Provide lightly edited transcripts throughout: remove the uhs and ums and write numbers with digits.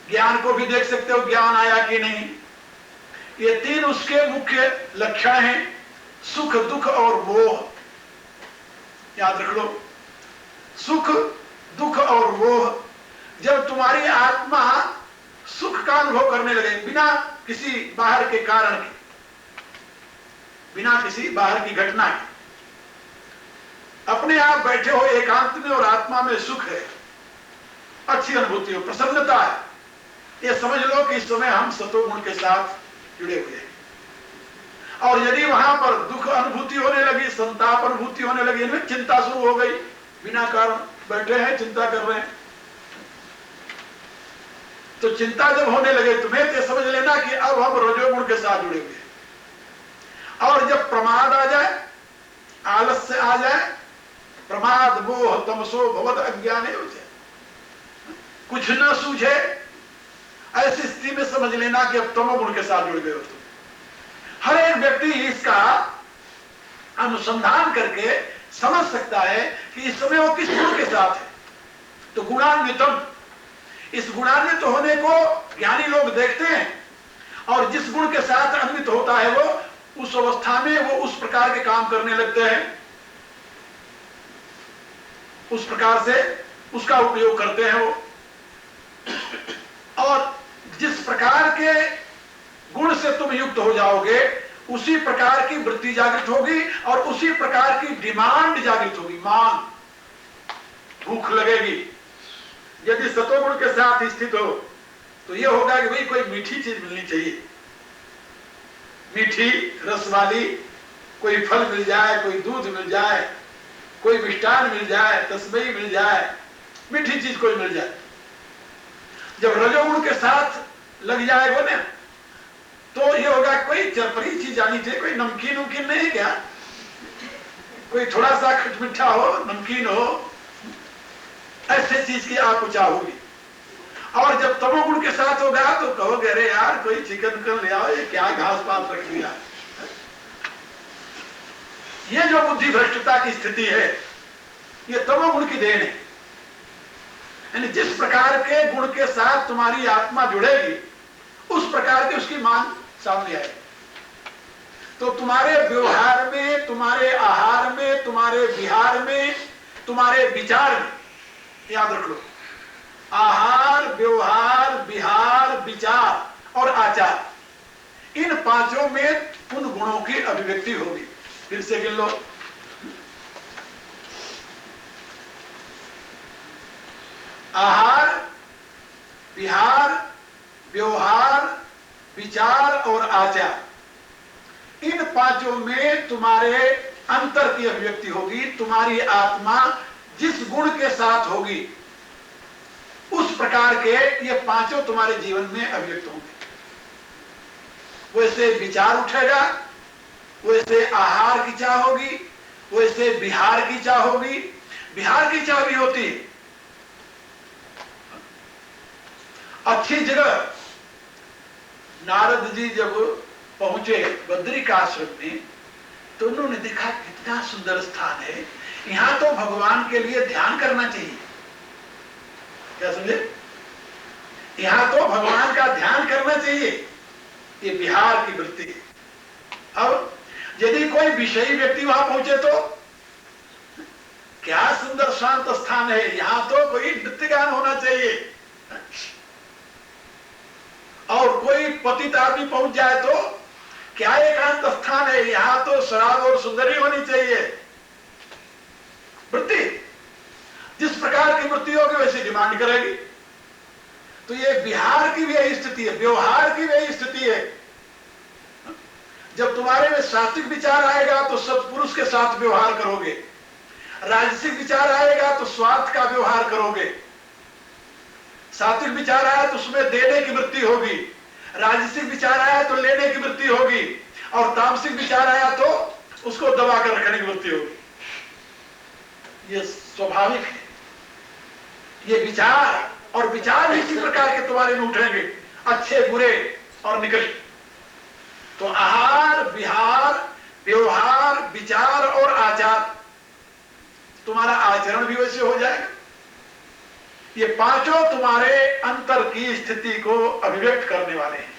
ज्ञान को भी देख सकते हो, ज्ञान आया कि नहीं। ये तीन उसके मुख्य लक्षण हैं, सुख, दुख और मोह। याद रख लो, सुख, दुख और मोह। जब तुम्हारी आत्मा सुख का अनुभव करने लगे बिना किसी बाहर के कारण के, बिना किसी बाहर की घटना के, अपने आप बैठे हो एकांत में और आत्मा में सुख है, अच्छी अनुभूति हो, प्रसन्नता है, ये समझ लो कि इस समय हम सतोगुण के साथ जुड़े हुए हैं। और यदि वहां पर दुख अनुभूति होने लगी, संताप अनुभूति होने लगी, इनमें चिंता शुरू हो गई, बिना कारण बैठे हैं चिंता कर रहे हैं, तो चिंता जब होने लगे तुम्हें तो समझ लेना कि अब हम रजोगुण के साथ जुड़े हुए हैं। और जब प्रमाद आ जाए, आलस्य आ जाए, प्रमाद मोह तमसो भवद अज्ञाने हो जाए, कुछ न सूझे, ऐसी स्थिति में समझ लेना कि अब तमोगुण के साथ जुड़ गए हो तुम। हर एक व्यक्ति इसका अनुसंधान करके समझ सकता है कि इस समय वो किस गुण के साथ है। तो गुणान्वितम, इस गुणान्वित होने को ज्ञानी लोग देखते हैं, और जिस गुण के साथ अन्वित होता है वो उस अवस्था में वो उस प्रकार के काम करने लगते हैं, उस प्रकार से उसका उपयोग करते हैं वो। और जिस प्रकार के गुण से तुम युक्त हो जाओगे उसी प्रकार की वृत्ति जागृत होगी और उसी प्रकार की डिमांड जागृत होगी, मांग, भूख लगेगी। यदि सतोगुण के साथ स्थित हो तो यह होगा कि भाई कोई मीठी चीज मिलनी चाहिए, मीठी रस वाली, कोई फल मिल जाए, कोई दूध मिल जाए, कोई मिष्ठान मिल जाए, तस्मई मिल जाए, मीठी चीज कोई मिल जाए। जब रजोगुण के साथ लग जाएगा ना तो ये होगा कोई चरपरी चीज आनी चाहिए, कोई नमकीन उमकीन नहीं, क्या कोई थोड़ा सा खट मीठा हो, नमकीन हो, ऐसे चीज की आप चाहोगी। और जब तमोगुण के साथ होगा तो कहोगे अरे यार कोई चिकन कर ले आओ, ये क्या घास पात रख दिया। ये जो बुद्धि भ्रष्टता की स्थिति है ये तमोगुण की देन है। यानी जिस प्रकार के गुण के साथ तुम्हारी आत्मा जुड़ेगी उस प्रकार की उसकी मांग सामने आएगी। तो तुम्हारे व्यवहार में, तुम्हारे आहार में, तुम्हारे विहार में, तुम्हारे विचार में, याद रख लो, आहार, व्यवहार, विहार, विचार और आचार, इन पांचों में उन गुणों की अभिव्यक्ति होगी। फिर से गिन लो, आहार, विहार, व्यवहार, विचार और आचार, इन पांचों में तुम्हारे अंतर की अभिव्यक्ति होगी। तुम्हारी आत्मा जिस गुण के साथ होगी उस प्रकार के ये पांचों तुम्हारे जीवन में अभिव्यक्त होंगे। वैसे विचार उठेगा, वैसे आहार की चाह होगी, वैसे विहार की चाह होगी। विहार की चाह भी होती है अच्छी जगह। नारद जी जब पहुंचे बद्रिकाश्रम में तो उन्होंने देखा कितना सुंदर स्थान है, यहां तो भगवान के लिए ध्यान करना चाहिए। क्या समझे? यहां तो भगवान का ध्यान करना चाहिए, ये बिहार की वृत्ति है। अब यदि कोई विषयी व्यक्ति वहां पहुंचे तो क्या सुंदर शांत स्थान है, यहां तो कोई नृत्य गान होना चाहिए। और कोई पतित आदमी पहुंच जाए तो क्या एकांत स्थान है, यहां तो शराब और सुंदरी होनी चाहिए। वृत्ति जिस प्रकार की वृत्ति होगी वैसी डिमांड करेगी। तो ये विहार की भी यही स्थिति है, व्यवहार की भी यही स्थिति है। जब तुम्हारे में सात्विक विचार आएगा तो सत्पुरुष के साथ व्यवहार करोगे, राजसिक विचार आएगा तो स्वार्थ का व्यवहार करोगे। सात्विक विचार आया तो उसमें देने की वृत्ति होगी, राजसिक विचार आया तो लेने की वृत्ति होगी, और तामसिक विचार आया तो उसको दबा कर रखने की वृत्ति होगी। ये स्वाभाविक है। ये विचार और विचार इसी प्रकार के तुम्हारे में उठेंगे, अच्छे, बुरे और निकृष्ट। तो आहार, विहार, व्यवहार, विचार और आचार, तुम्हारा आचरण भी वैसे हो जाएगा। ये पांचों तुम्हारे अंतर की स्थिति को अभिव्यक्त करने वाले हैं।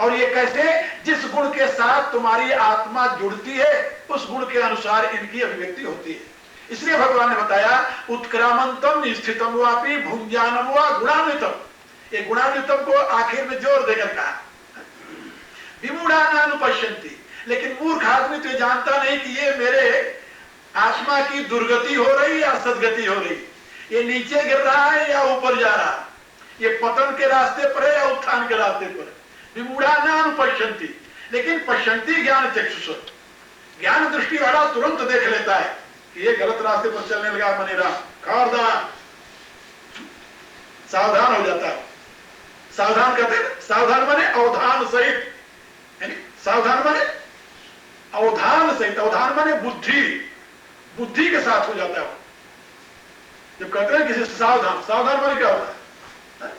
और ये कैसे? जिस गुण के साथ तुम्हारी आत्मा जुड़ती है उस गुण के अनुसार इनकी अभिव्यक्ति होती है। इसलिए भगवान ने बताया उत्क्रामंतम स्थितम वापी भुंजानम वा गुणान्वितम। ये गुणान्वितम को आखिर में जोर देकर कहा। विमूढ़ानुपश्यन्ति, लेकिन मूर्ख आदमी तो जानता नहीं कि ये मेरे आत्मा की दुर्गति हो रही या सदगति हो रही, ये नीचे गिर रहा है या ऊपर जा रहा है, ये पतन के रास्ते पर है या उत्थान के रास्ते पर है। विमूढ़ानुपश्यन्ति, लेकिन पश्यन्ति ज्ञान चक्षुष, ज्ञान दृष्टि वाला तुरंत देख लेता है कि ये गलत रास्ते पर चलने लगा, मनेरा खबरदार, सावधान हो जाता है। सावधान कहते हैं, सावधान माने अवधान सहित, सावधान माने अवधान सहित, अवधान माने बुद्धि, बुद्धि के साथ हो जाता है। जब कहते हैं किसी से सावधान, सावधान माने क्या होता है?